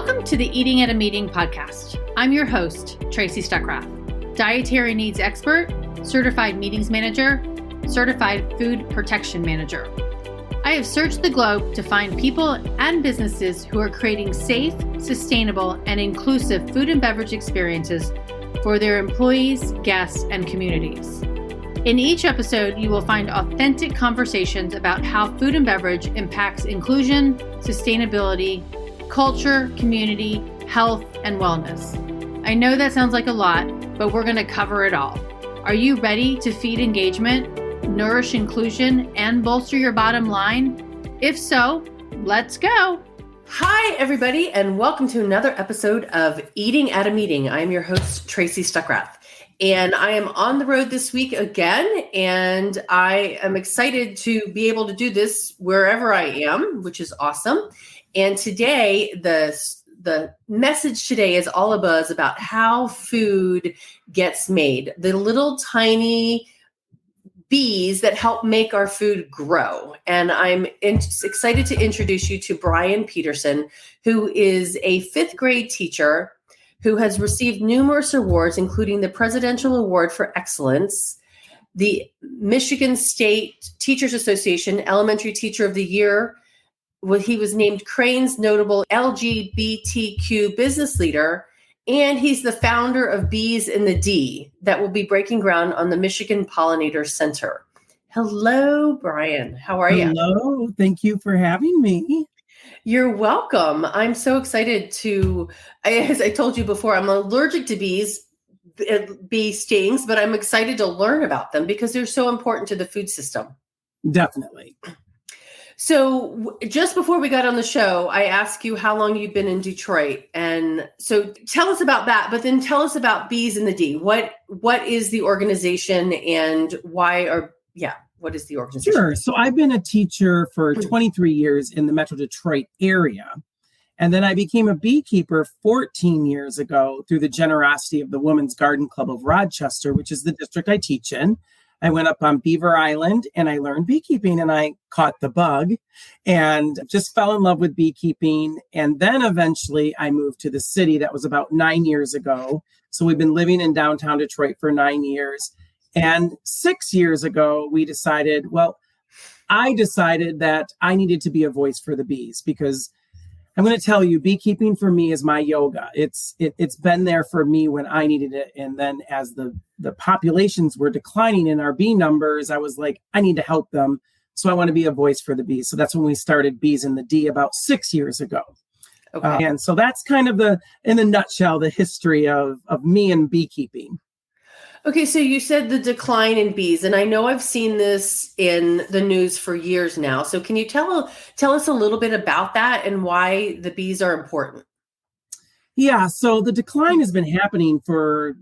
Welcome to the Eating at a Meeting podcast. I'm your host, Tracy Stuckrath, dietary needs expert, certified meetings manager, certified food protection manager. I have searched the globe to find people and businesses who are creating safe, sustainable, and inclusive food and beverage experiences for their employees, guests, and communities. In each episode, you will find authentic conversations about how food and beverage impacts inclusion, sustainability, culture, community, health, and wellness. I know that sounds like a lot, but we're going to cover it all. Are you ready to feed engagement, nourish inclusion, and bolster your bottom line? If so, let's go. Hi, everybody, and welcome to another episode of Eating at a Meeting. I'm your host, Tracy Stuckrath, and I am on the road this week again, and I am excited to be able to do this wherever I am, which is awesome. And today, the message today is all about how food gets made. The little tiny bees that help make our food grow. And I'm excited to introduce you to Brian Peterson, who is a fifth grade teacher who has received numerous awards, including the Presidential Award for Excellence, the Michigan State Teachers Association Elementary Teacher of the Year. He was named Crane's Notable LGBTQ Business Leader, and he's the founder of Bees in the D that will be breaking ground on the Michigan Pollinators Center. Hello, Brian. How are you? Hello. Thank you for having me. You're welcome. I'm so excited as I told you before, I'm allergic to bee stings, but I'm excited to learn about them because they're so important to the food system. Definitely. So just before we got on the show, I asked you how long you've been in Detroit. And so tell us about that, but then tell us about Bees in the D. What is the organization and what is the organization? Sure. So I've been a teacher for 23 years in the Metro Detroit area. And then I became a beekeeper 14 years ago through the generosity of the Women's Garden Club of Rochester, which is the district I teach in. I went up on Beaver Island and I learned beekeeping and I caught the bug and just fell in love with beekeeping. And then eventually I moved to the city. That was about 9 years ago. So we've been living in downtown Detroit for 9 years. And 6 years ago, I decided that I needed to be a voice for the bees because I'm going to tell you, beekeeping for me is my yoga. It's been there for me when I needed it. And then as the populations were declining in our bee numbers, I was like, I need to help them. So I want to be a voice for the bees. So that's when we started Bees in the D about 6 years ago. Okay. And so that's kind of in a nutshell, the history of me and beekeeping. Okay, so you said the decline in bees, and I know I've seen this in the news for years now. So can you tell us a little bit about that and why the bees are important? Yeah, so the decline has been happening for,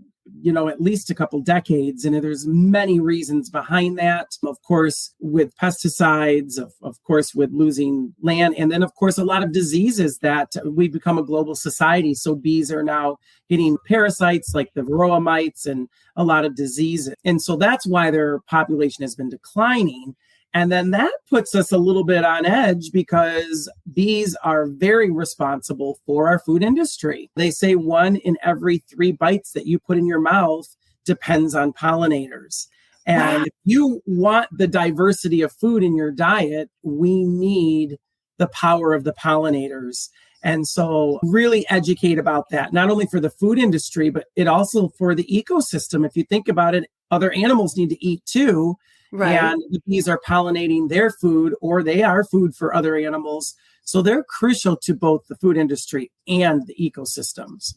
at least a couple decades, and there's many reasons behind that. Of course, with pesticides, of course, with losing land, and then, of course, a lot of diseases that we've become a global society. So bees are now getting parasites like the varroa mites and a lot of diseases. And so that's why their population has been declining. And then that puts us a little bit on edge because bees are very responsible for our food industry. They say 1 in every 3 bites that you put in your mouth depends on pollinators. And if you want the diversity of food in your diet, we need the power of the pollinators. And so really educate about that, not only for the food industry, but it also for the ecosystem. If you think about it, other animals need to eat too. Right. And the bees are pollinating their food, or they are food for other animals. So they're crucial to both the food industry and the ecosystems.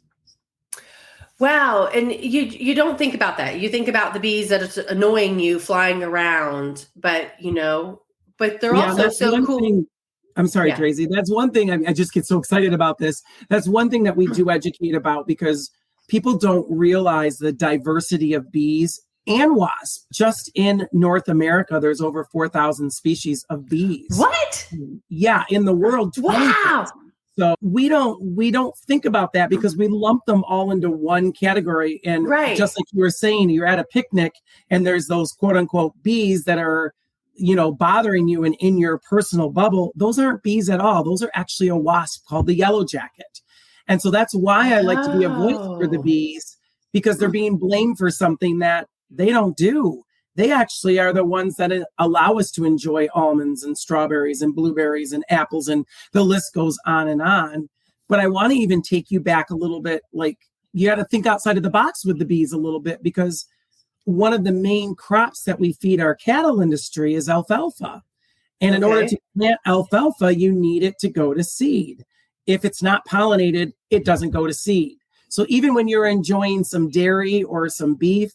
Wow. And you don't think about that. You think about the bees that are annoying you flying around, but they're also so cool. I'm sorry, Tracy. That's one thing. I just get so excited about this. That's one thing that we do educate about because people don't realize the diversity of bees and wasps. Just in North America, there's over 4,000 species of bees. What? Yeah, in the world. 20,000. Wow. So we don't think about that because we lump them all into one category. And just like you were saying, you're at a picnic and there's those quote unquote bees that are bothering you and in your personal bubble. Those aren't bees at all. Those are actually a wasp called the yellow jacket. And so that's why I like to be a voice for the Oh. bees, because they're being blamed for something that they don't do. They actually are the ones that allow us to enjoy almonds and strawberries and blueberries and apples, and the list goes on and on. But I want to even take you back a little bit. Like, you got to think outside of the box with the bees a little bit, because one of the main crops that we feed our cattle industry is alfalfa. And in order to plant alfalfa, you need it to go to seed. If it's not pollinated, it doesn't go to seed. So even when you're enjoying some dairy or some beef,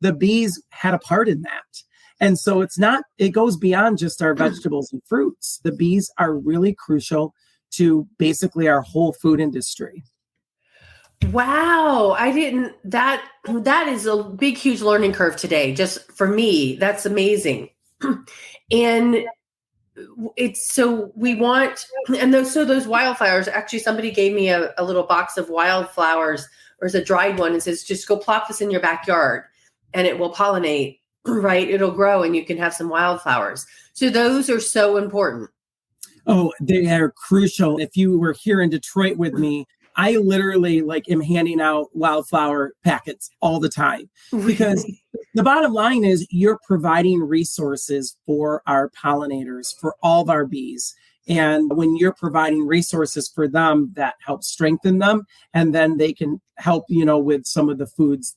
the bees had a part in that. And so it goes beyond just our vegetables and fruits. The bees are really crucial to basically our whole food industry. Wow. That is a big, huge learning curve today. Just for me, that's amazing. And those wildflowers, actually somebody gave me a little box of wildflowers, or it's a dried one, and says, just go plop this in your backyard and it will pollinate, right? It'll grow and you can have some wildflowers. So those are so important. Oh, they are crucial. If you were here in Detroit with me, I literally am handing out wildflower packets all the time, because the bottom line is you're providing resources for our pollinators, for all of our bees. And when you're providing resources for them, that helps strengthen them. And then they can help, with some of the foods,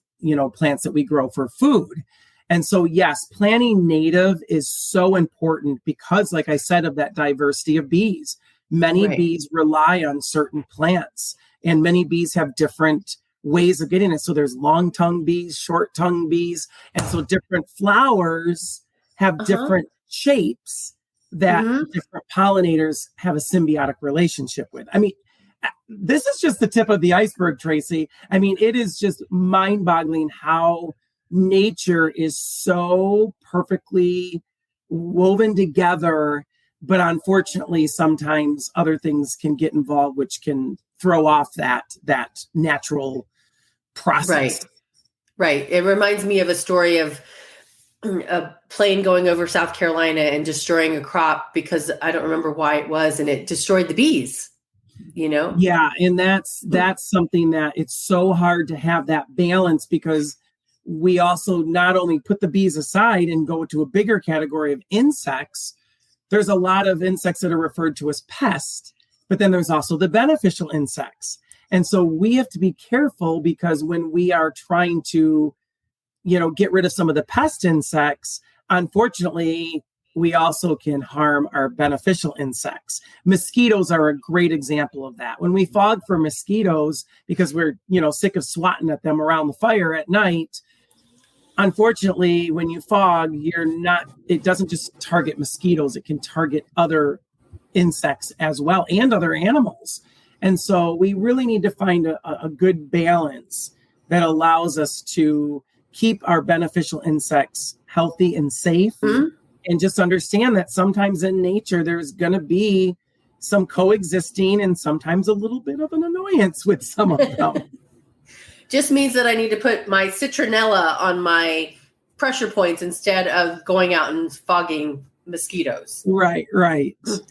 plants that we grow for food. And so, yes, planting native is so important because, like I said, of that diversity of bees. Many bees rely on certain plants, and many bees have different ways of getting it. So there's long-tongued bees, short-tongued bees. And so different flowers have different shapes that different pollinators have a symbiotic relationship with. I mean, this is just the tip of the iceberg, Tracy. I mean, it is just mind-boggling how nature is so perfectly woven together, but unfortunately, sometimes other things can get involved, which can throw off that natural process. Right. It reminds me of a story of a plane going over South Carolina and destroying a crop because I don't remember why it was, and it destroyed the bees. Yeah, and that's something that it's so hard to have that balance, because we also not only put the bees aside and go to a bigger category of insects. There's a lot of insects that are referred to as pests, but then there's also the beneficial insects. And so we have to be careful, because when we are trying to, get rid of some of the pest insects, unfortunately, we also can harm our beneficial insects. Mosquitoes are a great example of that. When we fog for mosquitoes, because we're, sick of swatting at them around the fire at night, unfortunately, when you fog, it doesn't just target mosquitoes, it can target other insects as well and other animals. And so we really need to find a good balance that allows us to keep our beneficial insects healthy and safe, and just understand that sometimes in nature, there's going to be some coexisting and sometimes a little bit of an annoyance with some of them. Just means that I need to put my citronella on my pressure points instead of going out and fogging mosquitoes. Right.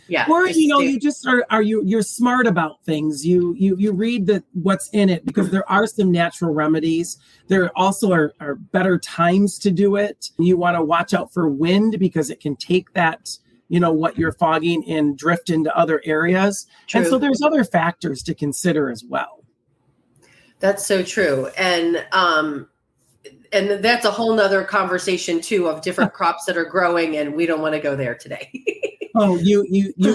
Yeah. Or, you just you're smart about things. You read what's in it, because there are some natural remedies. There also are better times to do it. You want to watch out for wind, because it can take that, what you're fogging and drift into other areas. True. And so there's other factors to consider as well. That's so true. And that's a whole nother conversation too, of different crops that are growing, and we don't want to go there today. Oh, you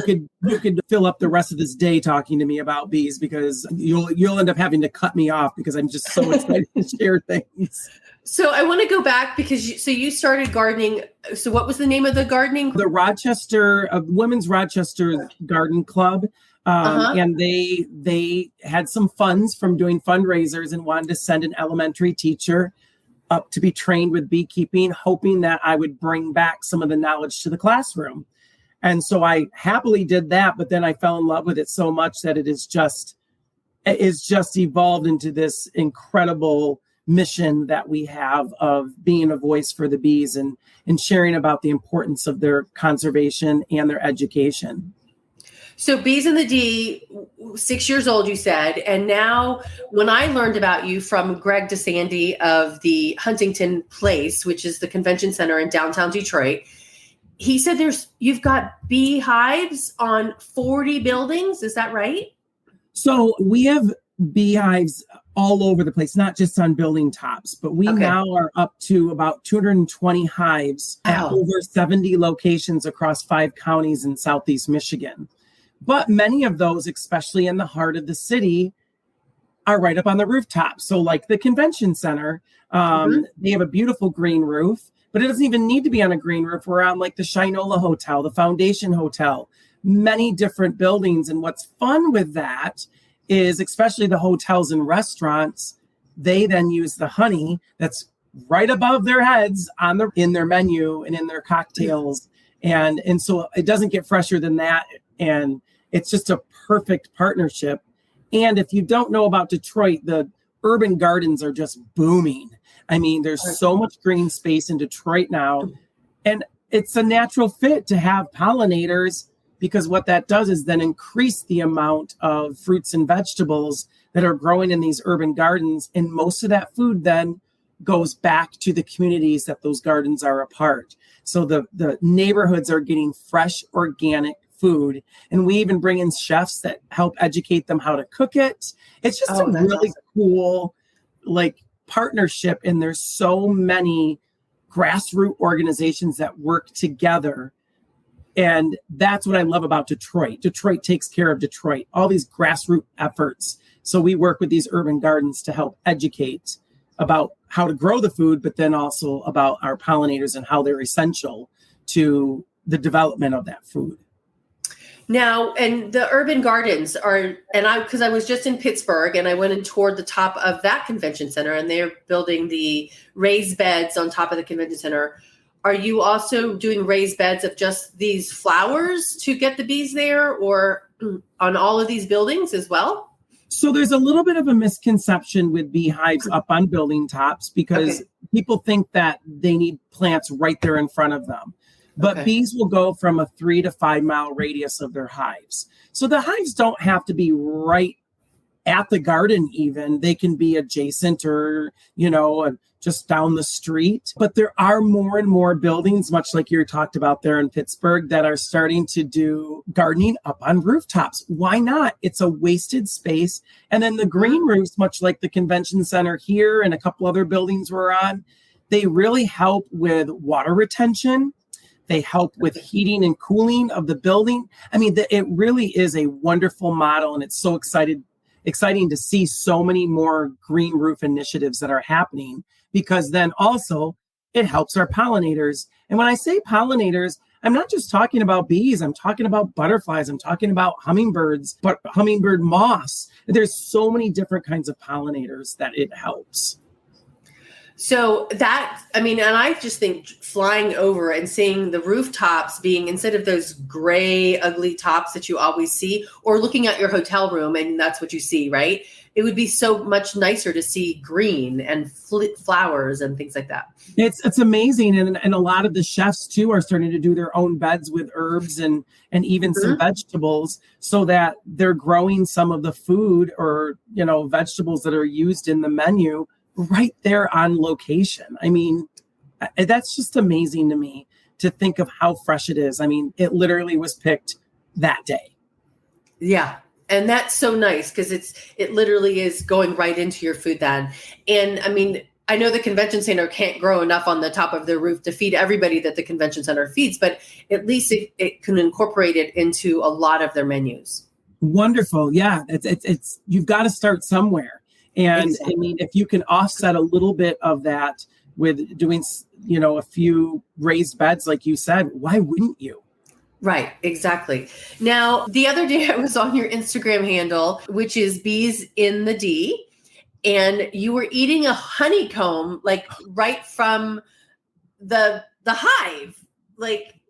could fill up the rest of this day talking to me about bees, because you'll end up having to cut me off, because I'm just so excited to share things. So I want to go back, because you started gardening. So what was the name of the gardening? The Women's Rochester Garden Club. And they had some funds from doing fundraisers and wanted to send an elementary teacher up to be trained with beekeeping, hoping that I would bring back some of the knowledge to the classroom. And so I happily did that, but then I fell in love with it so much that it's just evolved into this incredible mission that we have of being a voice for the bees and sharing about the importance of their conservation and their education. So Bees in the D, 6 years old, you said. And now when I learned about you from Greg DeSandy of the Huntington Place, which is the convention center in downtown Detroit, he said you've got beehives on 40 buildings. Is that right? So we have beehives all over the place, not just on building tops, but we now are up to about 220 hives at over 70 locations across 5 counties in Southeast Michigan. But many of those, especially in the heart of the city, are right up on the rooftop. So like the convention center, they have a beautiful green roof, but it doesn't even need to be on a green roof. We're on like the Shinola Hotel, the Foundation Hotel, many different buildings. And what's fun with that is, especially the hotels and restaurants, they then use the honey that's right above their heads in their menu and in their cocktails. And so it doesn't get fresher than that. And it's just a perfect partnership. And if you don't know about Detroit, the urban gardens are just booming. I mean, there's so much green space in Detroit now. And it's a natural fit to have pollinators, because what that does is then increase the amount of fruits and vegetables that are growing in these urban gardens. And most of that food then goes back to the communities that those gardens are a part. So the neighborhoods are getting fresh, organic food. And we even bring in chefs that help educate them how to cook it. It's just a really cool partnership. And there's so many grassroots organizations that work together. And that's what I love about Detroit. Detroit takes care of Detroit, all these grassroots efforts. So we work with these urban gardens to help educate about how to grow the food, but then also about our pollinators and how they're essential to the development of that food. Now, and the urban gardens because I was just in Pittsburgh and I went and toured the top of that convention center, and they're building the raised beds on top of the convention center. Are you also doing raised beds of just these flowers to get the bees there, or on all of these buildings as well? So there's a little bit of a misconception with beehives up on building tops, because people think that they need plants right there in front of them. But bees will go from a 3 to 5 mile radius of their hives. So the hives don't have to be right at the garden even. They can be adjacent or, just down the street. But there are more and more buildings, much like you talked about there in Pittsburgh, that are starting to do gardening up on rooftops. Why not? It's a wasted space. And then the green roofs, much like the convention center here and a couple other buildings we're on, they really help with water retention. They help with heating and cooling of the building. I mean, it really is a wonderful model, and it's so exciting to see so many more green roof initiatives that are happening, because then also it helps our pollinators. And when I say pollinators, I'm not just talking about bees. I'm talking about butterflies. I'm talking about hummingbirds, but hummingbird moths. There's so many different kinds of pollinators that it helps. So and I just think flying over and seeing the rooftops being, instead of those gray, ugly tops that you always see, or looking at your hotel room and that's what you see, right? It would be so much nicer to see green and flowers and things like that. It's amazing. And a lot of the chefs too are starting to do their own beds with herbs and even some vegetables, so that they're growing some of the food or, vegetables that are used in the menu right there on location. I mean, that's just amazing to me to think of how fresh it is. I mean, it literally was picked that day. Yeah. And that's so nice, because it literally is going right into your food then. And I mean, I know the convention center can't grow enough on the top of their roof to feed everybody that the convention center feeds, but at least it can incorporate it into a lot of their menus. Wonderful. Yeah. It's you've got to start somewhere. And exactly. I mean, if you can offset a little bit of that with doing, a few raised beds, like you said, why wouldn't you? Right. Exactly. Now, the other day I was on your Instagram handle, which is Bees in the D, and you were eating a honeycomb, right from the hive.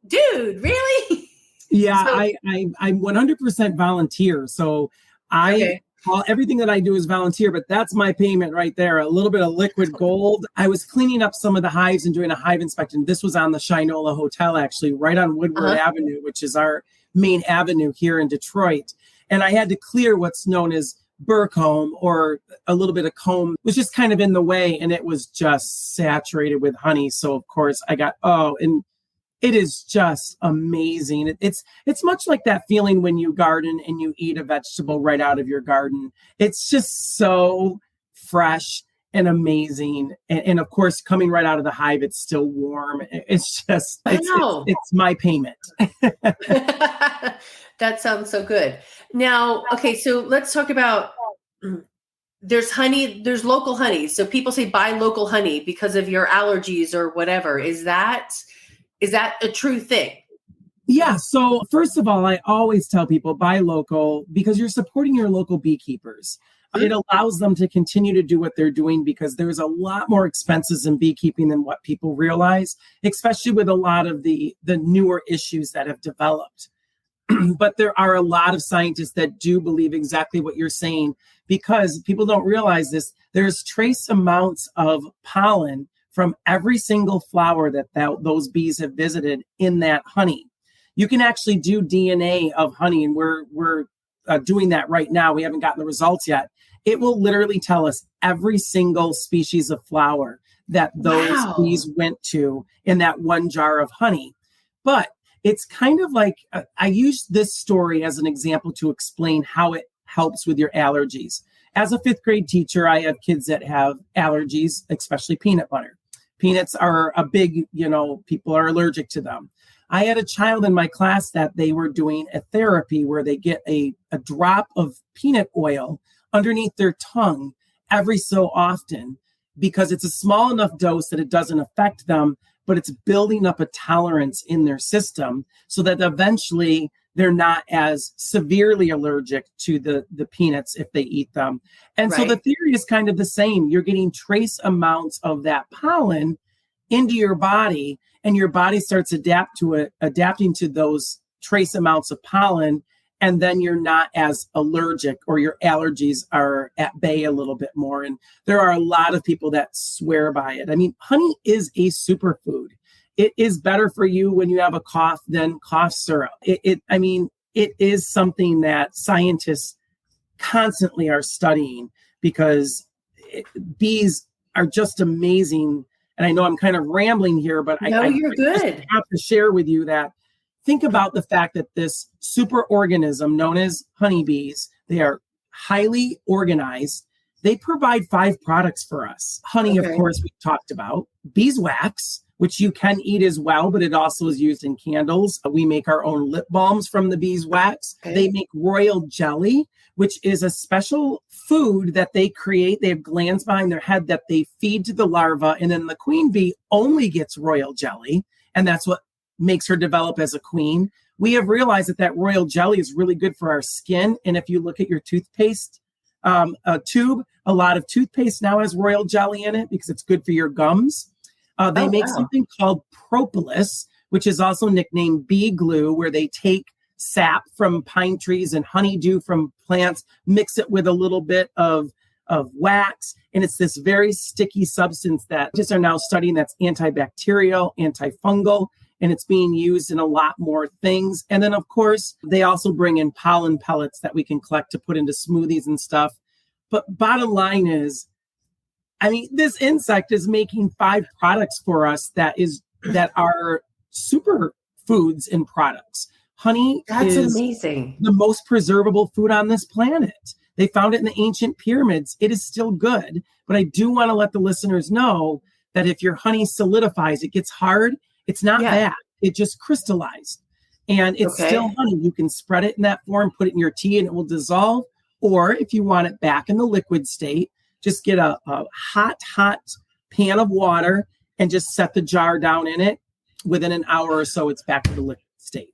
Dude, really? Yeah, so, I'm 100% volunteer. So I Well, everything that I do is volunteer, but that's my payment right there. A little bit of liquid gold. I was cleaning up some of the hives and doing a hive inspection. This was on the Shinola Hotel, actually, right on Woodward Avenue, which is our main avenue here in Detroit. And I had to clear what's known as burr comb, or a little bit of comb was just kind of in the way, and it was just saturated with honey. So of course I got, and it is just amazing. It's much like that feeling when you garden and you eat a vegetable right out of your garden. It's just so fresh and amazing. And of course, coming right out of the hive, it's still warm. It's just, it's my payment. That sounds so good. Now, okay, so let's talk about, there's honey, there's local honey. So people say buy local honey because of your allergies or whatever. Is that a true thing? Yeah. So first of all, I always tell people buy local because you're supporting your local beekeepers. It allows them to continue to do what they're doing because there's a lot more expenses in beekeeping than what people realize, especially with a lot of the newer issues that have developed. But there are a lot of scientists that do believe exactly what you're saying because people don't realize this. There's trace amounts of pollen from every single flower that those bees have visited in that honey. You can actually do DNA of honey, and we're doing that right now. We haven't gotten the results yet. It will literally tell us every single species of flower that those bees went to in that one jar of honey. But it's kind of like, I use this story as an example to explain how it helps with your allergies. As a 5th grade teacher, I have kids that have allergies, especially peanut butter. Peanuts are a big, people are allergic to them. I had a child in my class that they were doing a therapy where they get a drop of peanut oil underneath their tongue every so often because it's a small enough dose that it doesn't affect them, but it's building up a tolerance in their system so that eventually they're not as severely allergic to the peanuts if they eat them. And so the theory is kind of the same. You're getting trace amounts of that pollen into your body, and your body starts adapting to those trace amounts of pollen, and then you're not as allergic, or your allergies are at bay a little bit more. And there are a lot of people that swear by it. I mean, honey is a superfood. It is better for you when you have a cough than cough syrup. It is something that scientists constantly are studying because bees are just amazing. And I know I'm kind of rambling here, but you're good. I just have to share with you that think about the fact that this superorganism known as honeybees, they are highly organized. They provide 5 products for us. Honey, of course, we talked about. Beeswax, which you can eat as well, but it also is used in candles. We make our own lip balms from the beeswax. They make royal jelly, which is a special food that they create. They have glands behind their head that they feed to the larva, and then the queen bee only gets royal jelly, and that's what makes her develop as a queen. We have realized that royal jelly is really good for our skin, and if you look at your toothpaste tube, a lot of toothpaste now has royal jelly in it because it's good for your gums. They make something called propolis, which is also nicknamed bee glue, where they take sap from pine trees and honeydew from plants, mix it with a little bit of wax, and it's this very sticky substance that just are now studying that's antibacterial, antifungal, and it's being used in a lot more things. And then, of course, they also bring in pollen pellets that we can collect to put into smoothies and stuff. But bottom line is, I mean, this insect is making 5 products for us that are super foods and products. Honey is amazing. The most preservable food on this planet. They found it in the ancient pyramids. It is still good, but I do want to let the listeners know that if your honey solidifies, it gets hard, it's not bad. It just crystallized. And it's still honey. You can spread it in that form, put it in your tea, and it will dissolve. Or if you want it back in the liquid state, just get a hot pan of water and just set the jar down in it. Within an hour or so, it's back to the liquid state.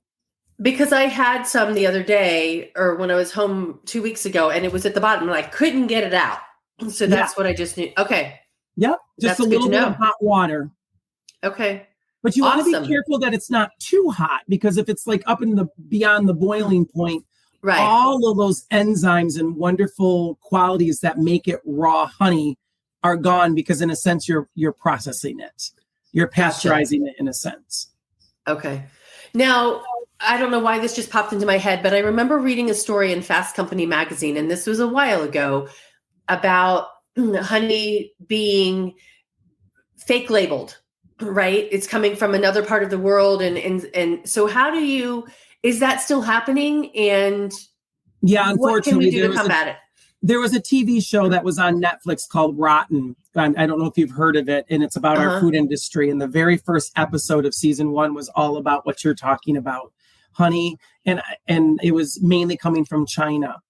Because I had some the other day, or when I was home 2 weeks ago, and it was at the bottom and I couldn't get it out. So that's what I just knew. Okay. Yep. Just that's a little bit of hot water. Okay. But you want to be careful that it's not too hot, because if it's like up in the beyond the boiling point, Right. all of those enzymes and wonderful qualities that make it raw honey are gone because in a sense you're processing it. You're pasteurizing it in a sense. Okay. Now, I don't know why this just popped into my head, but I remember reading a story in Fast Company magazine, and this was a while ago, about honey being fake labeled, right? It's coming from another part of the world. And so is that still happening? And yeah, unfortunately, what can we do to combat it? There was a TV show that was on Netflix called Rotten. I don't know if you've heard of it, and it's about our food industry. And the very first episode of season 1 was all about what you're talking about, honey, and it was mainly coming from China.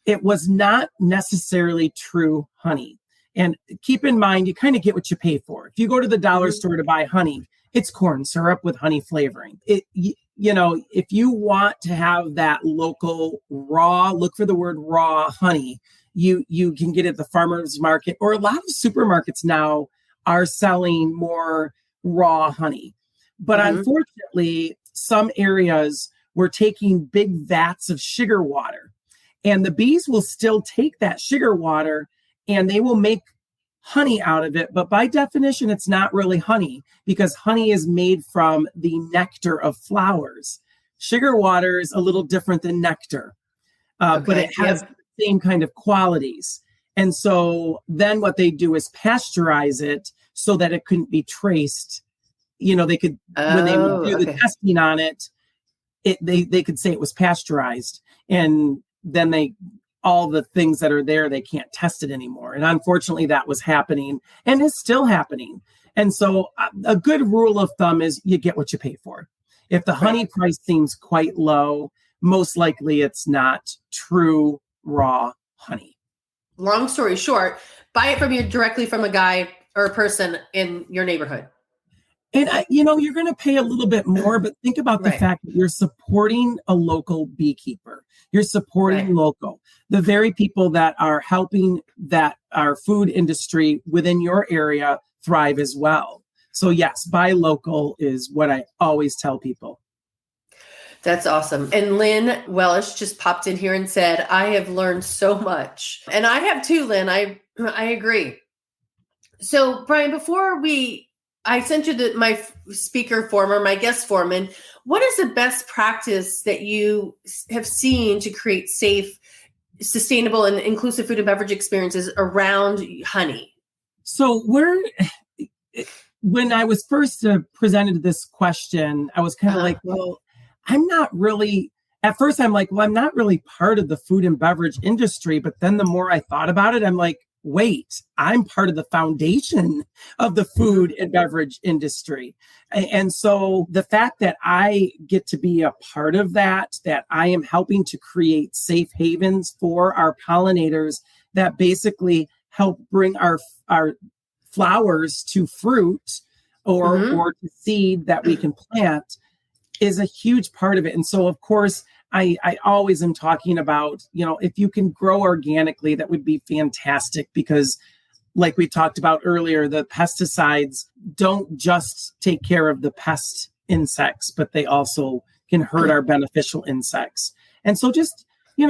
It was not necessarily true honey. And keep in mind, you kind of get what you pay for. If you go to the dollar store to buy honey, it's corn syrup with honey flavoring. If you want to have that local raw, look for the word raw honey, you can get it at the farmer's market, or a lot of supermarkets now are selling more raw honey. But unfortunately, some areas were taking big vats of sugar water, and the bees will still take that sugar water and they will make honey out of it. But by definition, it's not really honey, because honey is made from the nectar of flowers. Sugar water is a little different than nectar, but it has the same kind of qualities. And so then what they do is pasteurize it so that it couldn't be traced. They could, when they would do the testing on it, they could say it was pasteurized. And then all the things that are there, they can't test it anymore. And unfortunately, that was happening and is still happening. And so a good rule of thumb is you get what you pay for. If the honey price seems quite low, most likely it's not true raw honey. Long story short, buy it directly from a guy or a person in your neighborhood. And, you're going to pay a little bit more, but think about the fact that you're supporting a local beekeeper. You're supporting local, the very people that are helping that our food industry within your area thrive as well. So yes, buy local is what I always tell people. That's awesome. And Lynn Wellish just popped in here and said, I have learned so much. And I have too, Lynn. I agree. So Brian, before I sent you my speaker form or my guest form. And what is the best practice that you have seen to create safe, sustainable, and inclusive food and beverage experiences around honey? So when I was first presented this question, I was kind of like, well, I'm not really, at first I'm like, well, I'm not really part of the food and beverage industry. But then the more I thought about it, I'm like, wait, I'm part of the foundation of the food and beverage industry. And so the fact that I get to be a part of that I am helping to create safe havens for our pollinators that basically help bring our flowers to fruit or to seed that we can plant is a huge part of it. And so, of course, I always am talking about, if you can grow organically, that would be fantastic, because like we talked about earlier, the pesticides don't just take care of the pest insects, but they also can hurt our beneficial insects. And so just,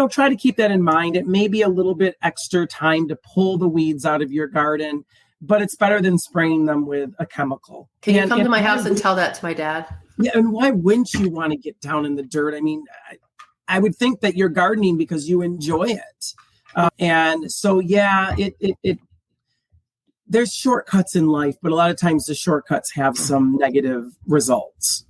try to keep that in mind. It may be a little bit extra time to pull the weeds out of your garden, but it's better than spraying them with a chemical. Can you come to my house and tell that to my dad? Yeah, and why wouldn't you want to get down in the dirt? I mean, I would think that you're gardening because you enjoy it. And so, there's shortcuts in life, but a lot of times the shortcuts have some negative results.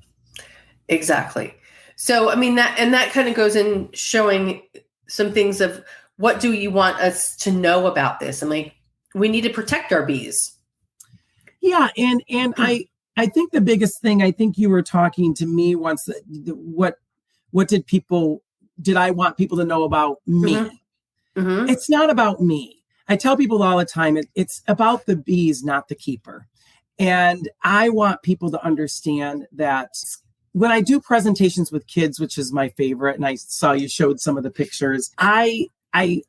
Exactly. So, I mean, that kind of goes in showing some things of what do you want us to know about this? I'm like, we need to protect our bees. Yeah. And I think the biggest thing, I think you were talking to me once, what did I want people to know about me? It's not about me. I tell people all the time, it's about the bees, not the keeper. And I want people to understand that when I do presentations with kids, which is my favorite, and I saw you showed some of the pictures, I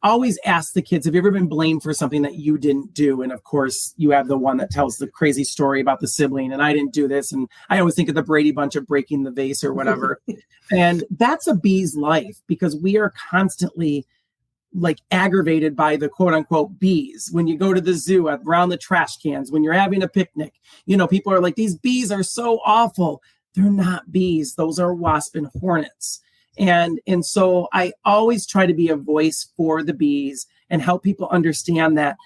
always ask the kids, have you ever been blamed for something that you didn't do? And of course, you have the one that tells the crazy story about the sibling, and I didn't do this. And I always think of the Brady Bunch of breaking the vase or whatever. And that's a bee's life, because we are constantly like aggravated by the quote unquote bees. When you go to the zoo, around the trash cans, when you're having a picnic, people are like, these bees are so awful. They're not bees. Those are wasp and hornets. And so I always try to be a voice for the bees and help people understand that,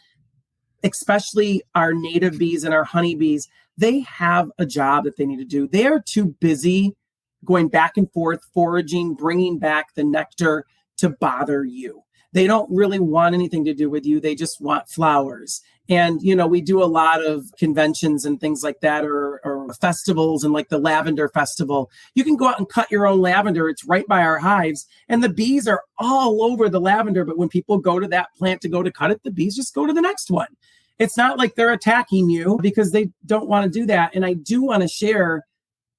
especially our native bees and our honeybees, they have a job that they need to do. They are too busy going back and forth, foraging, bringing back the nectar to bother you. They don't really want anything to do with you. They just want flowers. And, we do a lot of conventions and things like that, or festivals, and like the lavender festival. You can go out and cut your own lavender. It's right by our hives. And the bees are all over the lavender. But when people go to that plant to go to cut it, the bees just go to the next one. It's not like they're attacking you, because they don't want to do that. And I do want to share,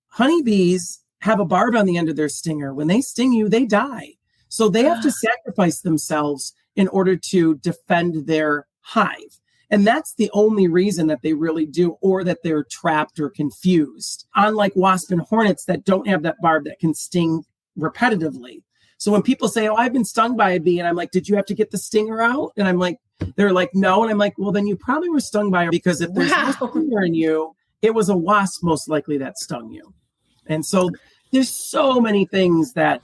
honeybees have a barb on the end of their stinger. When they sting you, they die. So they have to sacrifice themselves in order to defend their hive. And that's the only reason that they really do, or that they're trapped or confused. Unlike wasp and hornets that don't have that barb that can sting repetitively. So when people say, oh, I've been stung by a bee, and I'm like, did you have to get the stinger out? And I'm like, they're like, no. And I'm like, well, then you probably were stung by her, because if there's no stinger in you, it was a wasp most likely that stung you. And so there's so many things that,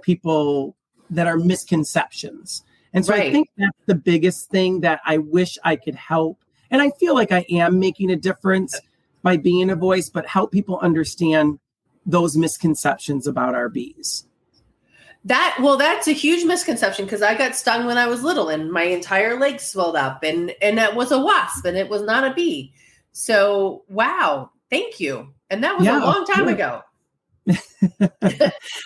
people that are misconceptions. And so I think that's the biggest thing that I wish I could help. And I feel like I am making a difference by being a voice, but help people understand those misconceptions about our bees. That's a huge misconception, because I got stung when I was little and my entire leg swelled up, and that was a wasp and it was not a bee. So, wow. Thank you. And that was a long time ago.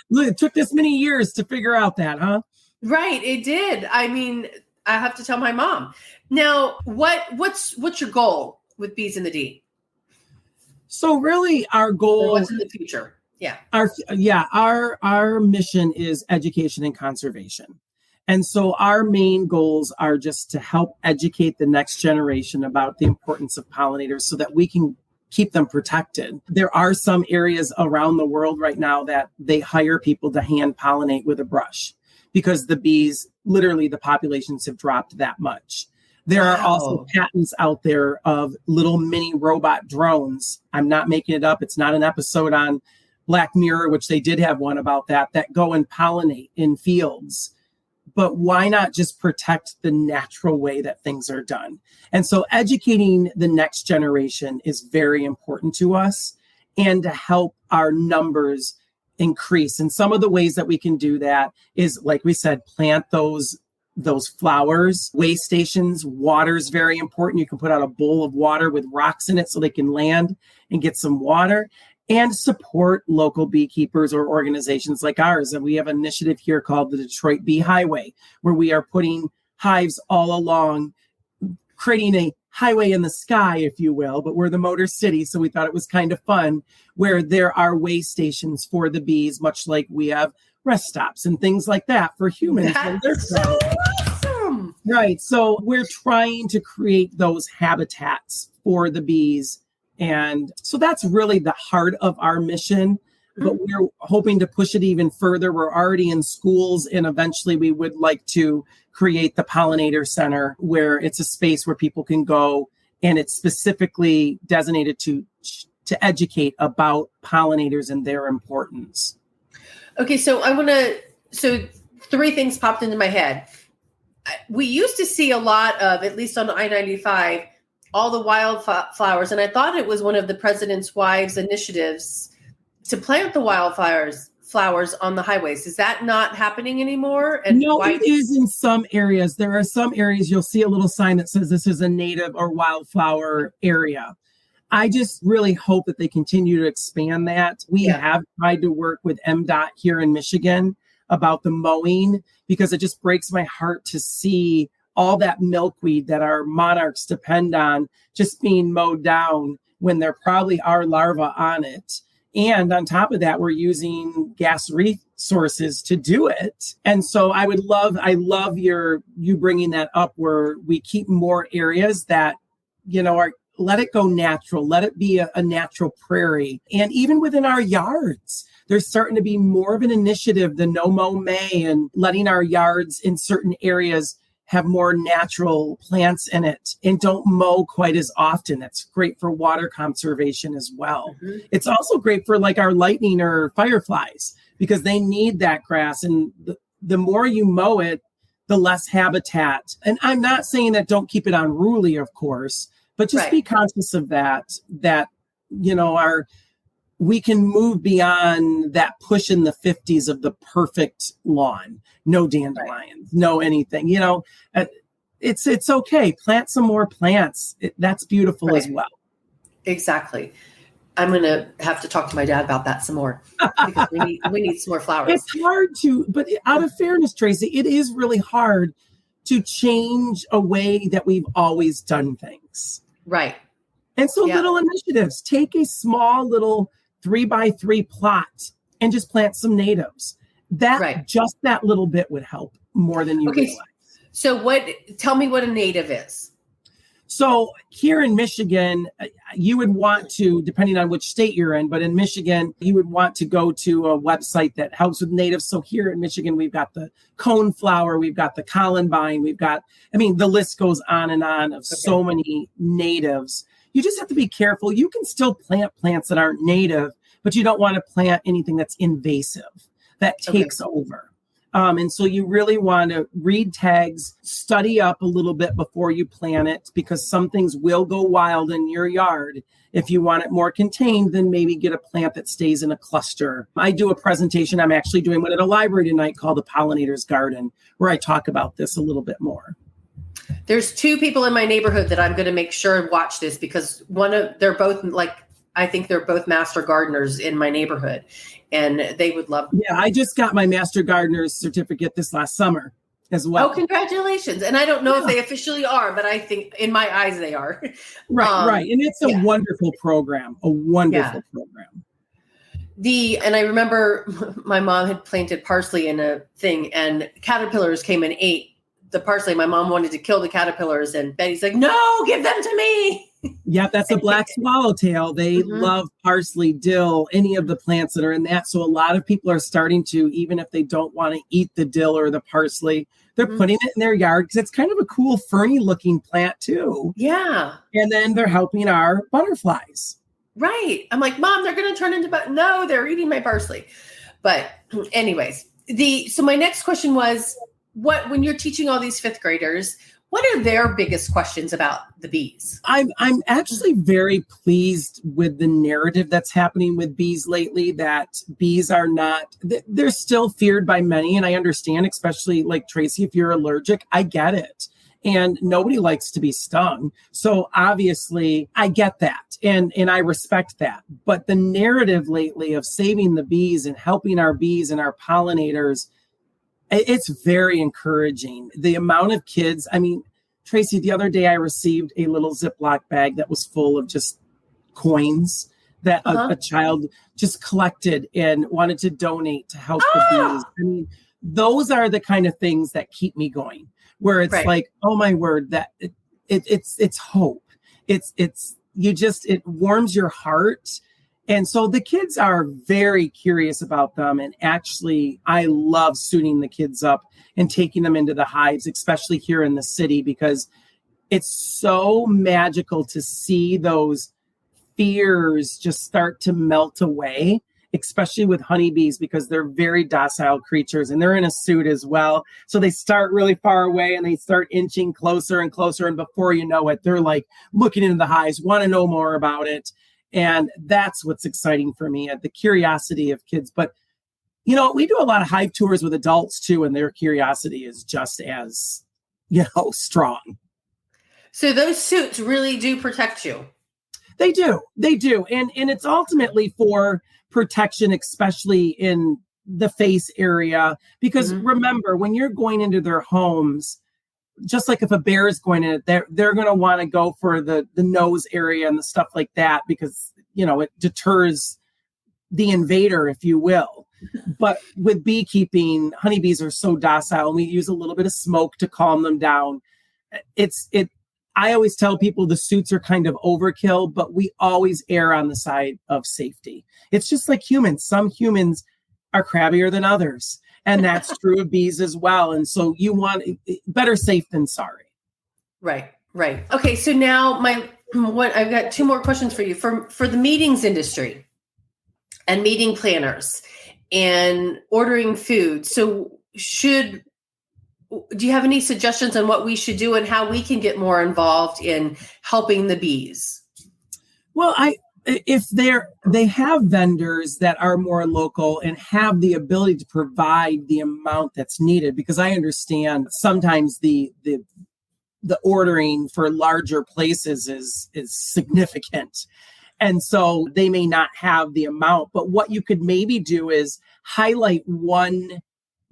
Look, it took this many years to figure out that, huh? Right. It did. I mean, I have to tell my mom. Now, what's your goal with Bees in the D? So really our goal, or what's in the future? Yeah. Our mission is education and conservation. And so our main goals are just to help educate the next generation about the importance of pollinators so that we can keep them protected. There are some areas around the world right now that they hire people to hand pollinate with a brush, because the bees, literally the populations have dropped that much. There are also patents out there of little mini robot drones. I'm not making it up. It's not an episode on Black Mirror, which they did have one about that go and pollinate in fields. But why not just protect the natural way that things are done? And so educating the next generation is very important to us, and to help our numbers increase. And some of the ways that we can do that is, like we said, plant those flowers, way stations. Water is very important. You can put out a bowl of water with rocks in it so they can land and get some water. And support local beekeepers or organizations like ours. And we have an initiative here called the Detroit Bee Highway, where we are putting hives all along, creating a highway in the sky, if you will, but we're the Motor City. So we thought it was kind of fun, where there are way stations for the bees, much like we have rest stops and things like that for humans. That's so awesome. Right. So we're trying to create those habitats for the bees. And so that's really the heart of our mission, but we're hoping to push it even further. We're already in schools, and eventually we would like to create the Pollinator Center, where it's a space where people can go, and it's specifically designated to educate about pollinators and their importance. Okay, so so 3 things popped into my head. We used to see a lot of, at least on I-95, all the wildflowers. And I thought it was one of the president's wives' initiatives to plant the flowers on the highways. Is that not happening anymore? And no, it is in some areas. There are some areas you'll see a little sign that says this is a native or wildflower area. I just really hope that they continue to expand that. We have tried to work with MDOT here in Michigan about the mowing, because it just breaks my heart to see all that milkweed that our monarchs depend on just being mowed down when there probably are larvae on it. And on top of that, we're using gas resources to do it. And so I love you bringing that up, where we keep more areas that, let it go natural, let it be a natural prairie. And even within our yards, there's starting to be more of an initiative, the no mow May, and letting our yards in certain areas have more natural plants in it and don't mow quite as often. That's great for water conservation as well. Mm-hmm. It's also great for like our lightning or fireflies because they need that grass. And the more you mow it, the less habitat. And I'm not saying that don't keep it unruly, of course, but just be conscious of that, we can move beyond that push in the 50s of the perfect lawn, no dandelions, no anything, it's okay. Plant some more plants. That's beautiful as well. Exactly. I'm going to have to talk to my dad about that some more because we need some more flowers. It's hard but out of fairness, Tracy, it is really hard to change a way that we've always done things. Right. And so little initiatives, take a small little 3x3 plot and just plant some natives. Just that little bit would help more than you realize. So tell me what a native is. So here in Michigan, you would want to, depending on which state you're in, but in Michigan, you would want to go to a website that helps with natives. So here in Michigan, we've got the coneflower, we've got the columbine, the list goes on and on of so many natives. You just have to be careful. You can still plant plants that aren't native, but you don't want to plant anything that's invasive, that takes over. And so you really want to read tags, study up a little bit before you plant it, because some things will go wild in your yard. If you want it more contained, then maybe get a plant that stays in a cluster. I do a presentation. I'm actually doing one at a library tonight called the Pollinators Garden, where I talk about this a little bit more. There's two people in my neighborhood that I'm going to make sure and watch this because I think they're both master gardeners in my neighborhood and they would love. Yeah, I just got my master gardener's certificate this last summer as well. Oh, congratulations. And I don't know if they officially are, but I think in my eyes they are. Right. And it's a wonderful program, program. And I remember my mom had planted parsley in a thing and caterpillars came and ate the parsley. My mom wanted to kill the caterpillars and Betty's like, no, give them to me. Yeah, that's a black swallowtail. They love parsley, dill, any of the plants that are in that. So a lot of people are starting to, even if they don't want to eat the dill or the parsley, they're putting it in their yard because it's kind of a cool ferny looking plant too. Yeah. And then they're helping our butterflies. Right. I'm like, Mom, they're going to turn into, no, they're eating my parsley. But anyways, so my next question was, when you're teaching all these fifth graders, what are their biggest questions about the bees? I'm actually very pleased with the narrative that's happening with bees lately, that bees are not, they're still feared by many. And I understand, especially like Tracy, if you're allergic, I get it. And nobody likes to be stung. So obviously I get that. And I respect that. But the narrative lately of saving the bees and helping our bees and our pollinators, it's very encouraging. The amount of kids, Tracy, the other day I received a little Ziploc bag that was full of just coins that a child just collected and wanted to donate to help the bees. Those are the kind of things that keep me going, where it's like, oh my word, that it's hope. It warms your heart. And so the kids are very curious about them. And actually, I love suiting the kids up and taking them into the hives, especially here in the city, because it's so magical to see those fears just start to melt away, especially with honeybees, because they're very docile creatures and they're in a suit as well. So they start really far away and they start inching closer and closer. And before you know it, they're like looking into the hives, want to know more about it. And that's what's exciting for me, the curiosity of kids. But, we do a lot of hive tours with adults too, and their curiosity is just as, strong. So those suits really do protect you. They do. And it's ultimately for protection, especially in the face area. Because remember, when you're going into their homes, just like if a bear is going in it, they're going to want to go for the nose area and the stuff like that, because, it deters the invader, if you will. But with beekeeping, honeybees are so docile and we use a little bit of smoke to calm them down. I always tell people the suits are kind of overkill, but we always err on the side of safety. It's just like humans. Some humans are crabbier than others. And that's true of bees as well. And so you want better safe than sorry. Right. Okay. So now I've got two more questions for you for the meetings industry and meeting planners and ordering food. So do you have any suggestions on what we should do and how we can get more involved in helping the bees? Well, if they have vendors that are more local and have the ability to provide the amount that's needed, because I understand sometimes the ordering for larger places is significant. And so they may not have the amount, but what you could maybe do is highlight one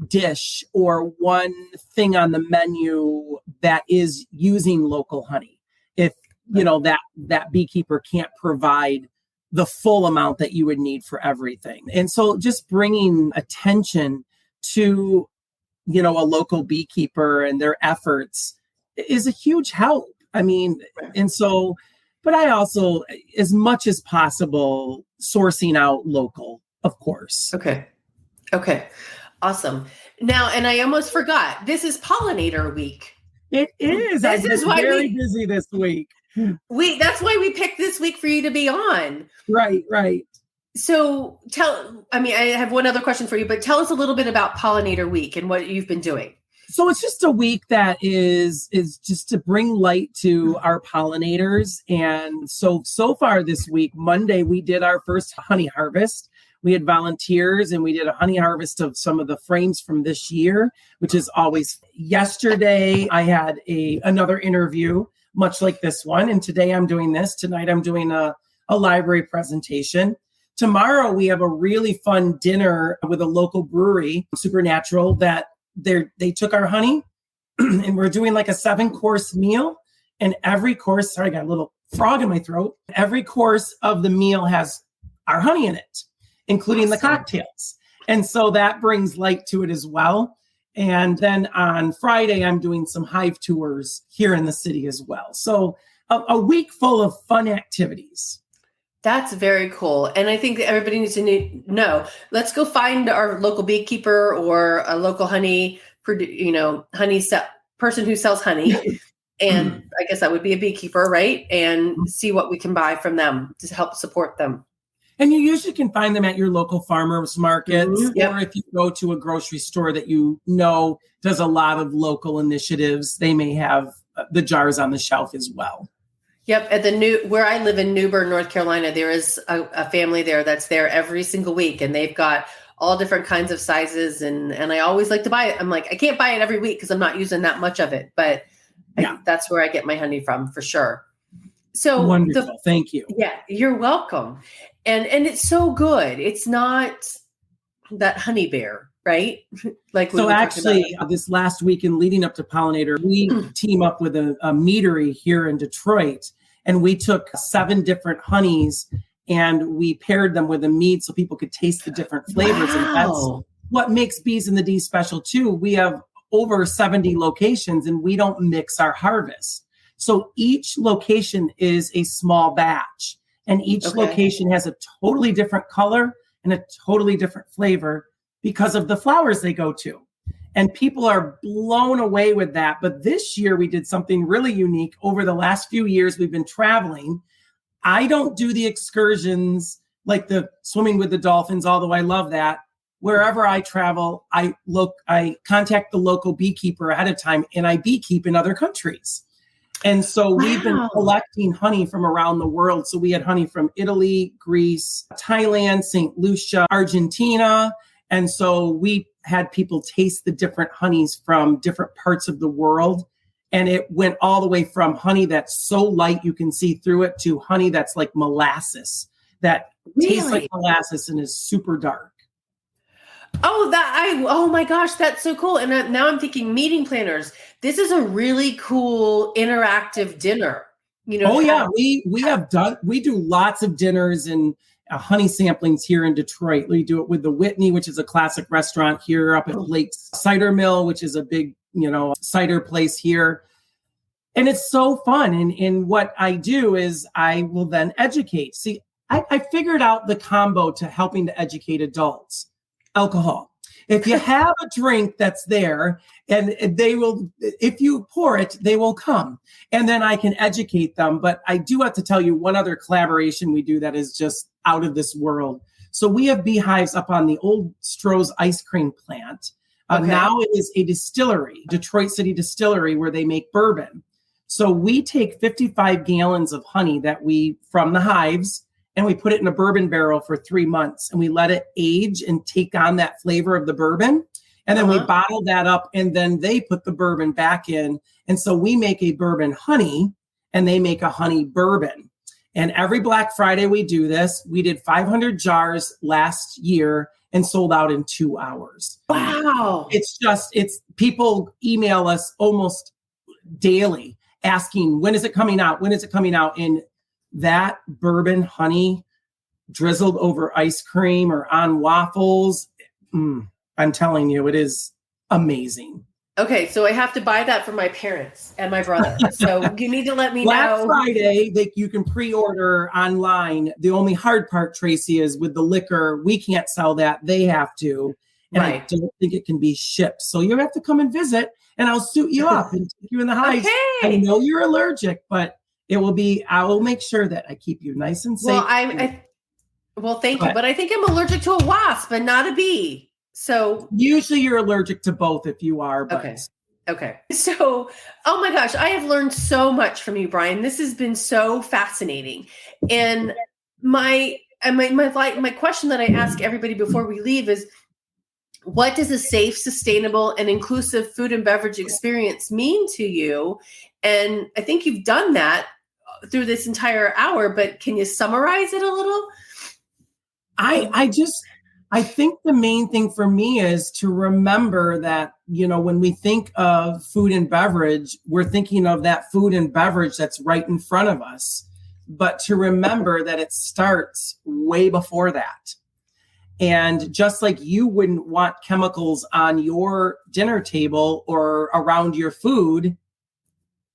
dish or one thing on the menu that is using local honey. If that beekeeper can't provide the full amount that you would need for everything. And so just bringing attention to, a local beekeeper and their efforts is a huge help. I mean, and so, but I also, as much as possible, sourcing out local, of course. Okay. Awesome. Now, and I almost forgot, this is Pollinator Week. It is. I've been very busy this week. That's why we picked this week for you to be on. Right. So I have one other question for you, but tell us a little bit about Pollinator Week and what you've been doing. So it's just a week that is just to bring light to our pollinators. And so far this week, Monday, we did our first honey harvest. We had volunteers and we did a honey harvest of some of the frames from this year, which is always. Yesterday, I had another interview, much like this one. And today I'm doing this. Tonight, I'm doing a library presentation. Tomorrow, we have a really fun dinner with a local brewery, Supernatural, that they took our honey and we're doing like a 7-course meal. And every course, sorry, I got a little frog in my throat. Every course of the meal has our honey in it, including the cocktails. And so that brings light to it as well. And then on Friday, I'm doing some hive tours here in the city as well. So a week full of fun activities. That's very cool. And I think that everybody needs to know, let's go find our local beekeeper or a local honey person who sells honey. And I guess that would be a beekeeper, right? And see what we can buy from them to help support them. And you usually can find them at your local farmers markets, Yep. or if you go to a grocery store that does a lot of local initiatives, they may have the jars on the shelf as well. Yep. At where I live in Newbern, North Carolina, there is a family there that's there every single week, and they've got all different kinds of sizes. And I always like to buy it. I'm like, I can't buy it every week because I'm not using that much of it, but that's where I get my honey from for sure. So wonderful. Thank you. Yeah, you're welcome. And it's so good. It's not that honey bear, right? So actually, this last weekend leading up to Pollinator, we team up with a meadery here in Detroit, and we took 7 different honeys and we paired them with a mead so people could taste the different flavors. Wow. And that's what makes Bees in the D special too. We have over 70 locations and we don't mix our harvest. So each location is a small batch, and each location has a totally different color and a totally different flavor because of the flowers they go to. And people are blown away with that. But this year we did something really unique. Over the last few years, we've been traveling. I don't do the excursions like the swimming with the dolphins, although I love that. Wherever I travel, I contact the local beekeeper ahead of time, and I beekeep in other countries. And so we've been collecting honey from around the world. So we had honey from Italy, Greece, Thailand, St. Lucia, Argentina. And so we had people taste the different honeys from different parts of the world. And it went all the way from honey that's so light you can see through it to honey that's like molasses, that tastes like molasses and is super dark. Oh my gosh, that's so cool. And now I'm thinking meeting planners. This is a really cool interactive dinner. We do lots of dinners and honey samplings here in Detroit. We do it with the Whitney, which is a classic restaurant here, up at Blake's Cider Mill, which is a big, cider place here. And it's so fun. And what I do is I will then educate. See, I figured out the combo to helping to educate adults: alcohol. If you have a drink that's there and they will, if you pour it, they will come, and then I can educate them. But I do have to tell you one other collaboration we do that is just out of this world. So we have beehives up on the old Stroh's ice cream plant. Now it is a distillery, Detroit City Distillery, where they make bourbon. So we take 55 gallons of honey from the hives, and we put it in a bourbon barrel for 3 months, and we let it age and take on that flavor of the bourbon. And then we bottle that up, and then they put the bourbon back in. And so we make a bourbon honey, and they make a honey bourbon. And every Black Friday we do this. We did 500 jars last year and sold out in 2 hours. Wow. It's people email us almost daily asking, when is it coming out? When is it coming out? And that bourbon honey drizzled over ice cream or on waffles, I'm telling you, it is amazing. Okay, so I have to buy that for my parents and my brother. So you need to let me Black know. Friday, you can pre-order online. The only hard part, Tracy, is with the liquor, we can't sell that. They have to. And I don't think it can be shipped. So you have to come and visit, and I'll suit you up and take you in the hives. Okay. I know you're allergic, but I will make sure that I keep you nice and safe. Well, thank you. But I think I'm allergic to a wasp and not a bee. So usually you're allergic to both if you are. But. Okay. So, oh my gosh, I have learned so much from you, Brian. This has been so fascinating. And my question that I ask everybody before we leave is, what does a safe, sustainable, and inclusive food and beverage experience mean to you? And I think you've done that through this entire hour, but can you summarize it a little? I think the main thing for me is to remember that, when we think of food and beverage, we're thinking of that food and beverage that's right in front of us, but to remember that it starts way before that. And just like you wouldn't want chemicals on your dinner table or around your food,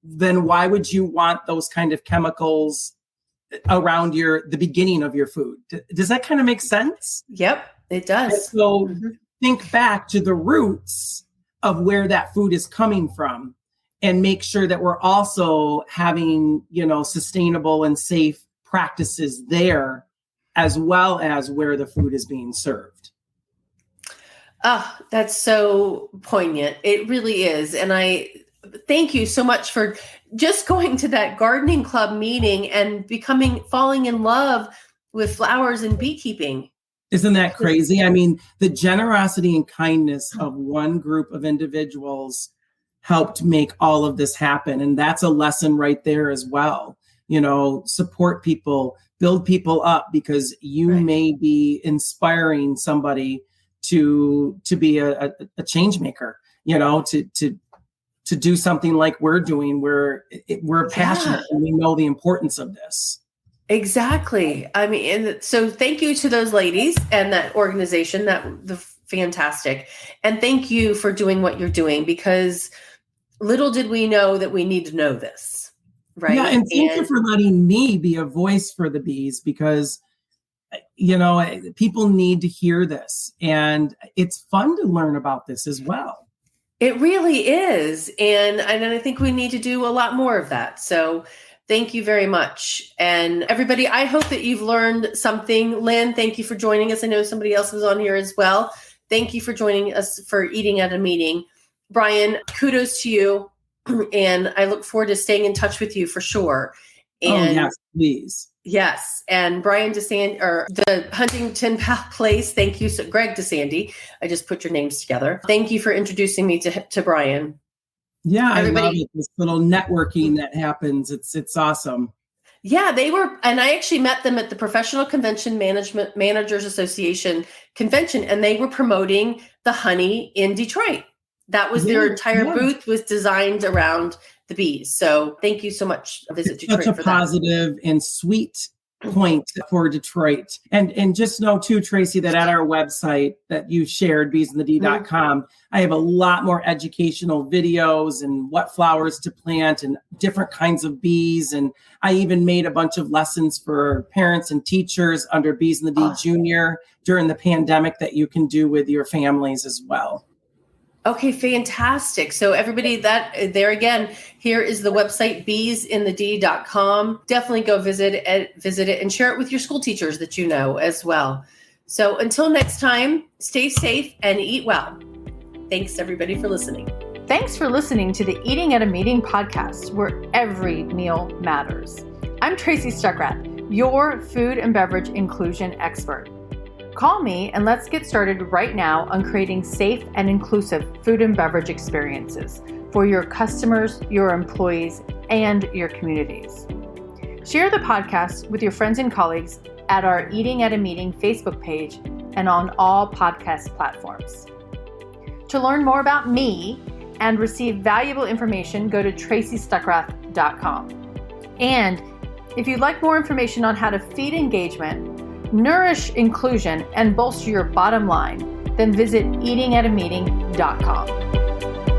then why would you want those kind of chemicals around the beginning of your food? Does that kind of make sense? Yep, it does. And so think back to the roots of where that food is coming from, and make sure that we're also having, sustainable and safe practices there, as well as where the food is being served. Oh, that's so poignant. It really is. And I thank you so much for just going to that gardening club meeting and falling in love with flowers and beekeeping. Isn't that crazy? I mean, the generosity and kindness of one group of individuals helped make all of this happen. And that's a lesson right there as well. Support people, build people up, because you may be inspiring somebody to be a change maker, to do something like we're doing, where we're passionate and we know the importance of this. Exactly. I mean, and so thank you to those ladies and that organization, fantastic. And thank you for doing what you're doing, because little did we know that we need to know this. Right. Yeah. And thank you for letting me be a voice for the bees, because, people need to hear this, and it's fun to learn about this as well. It really is. And I think we need to do a lot more of that. So thank you very much. And everybody, I hope that you've learned something. Lynn, thank you for joining us. I know somebody else was on here as well. Thank you for joining us for Eating at a Meeting. Brian, kudos to you. And I look forward to staying in touch with you for sure. And yes, please. Yes. And Brian DeSandy, or the Huntington Place. Thank you. So Greg DeSandy. I just put your names together. Thank you for introducing me to Brian. Yeah, everybody, I love it. This little networking that happens. It's awesome. Yeah, they were, and I actually met them at the Professional Convention Managers Association convention, and they were promoting the honey in Detroit. That was their entire booth was designed around the bees. So thank you so much. Visit Detroit. Such a positive and sweet point for Detroit. And just know too, Tracy, that at our website that you shared, beesandthedee.com, I have a lot more educational videos and what flowers to plant and different kinds of bees. And I even made a bunch of lessons for parents and teachers under Bees and the Bee Junior during the pandemic that you can do with your families as well. Okay, fantastic. So everybody, that there again, here is the website, beesandthedee.com. Definitely go visit it and share it with your school teachers that you know as well. So until next time, stay safe and eat well. Thanks everybody for listening. Thanks for listening to the Eating at a Meeting podcast, where every meal matters. I'm Tracy Stuckrath, your food and beverage inclusion expert. Call me and let's get started right now on creating safe and inclusive food and beverage experiences for your customers, your employees, and your communities. Share the podcast with your friends and colleagues at our Eating at a Meeting Facebook page and on all podcast platforms. To learn more about me and receive valuable information, go to tracystuckrath.com. And if you'd like more information on how to feed engagement, nourish inclusion, and bolster your bottom line, then visit eatingatameeting.com.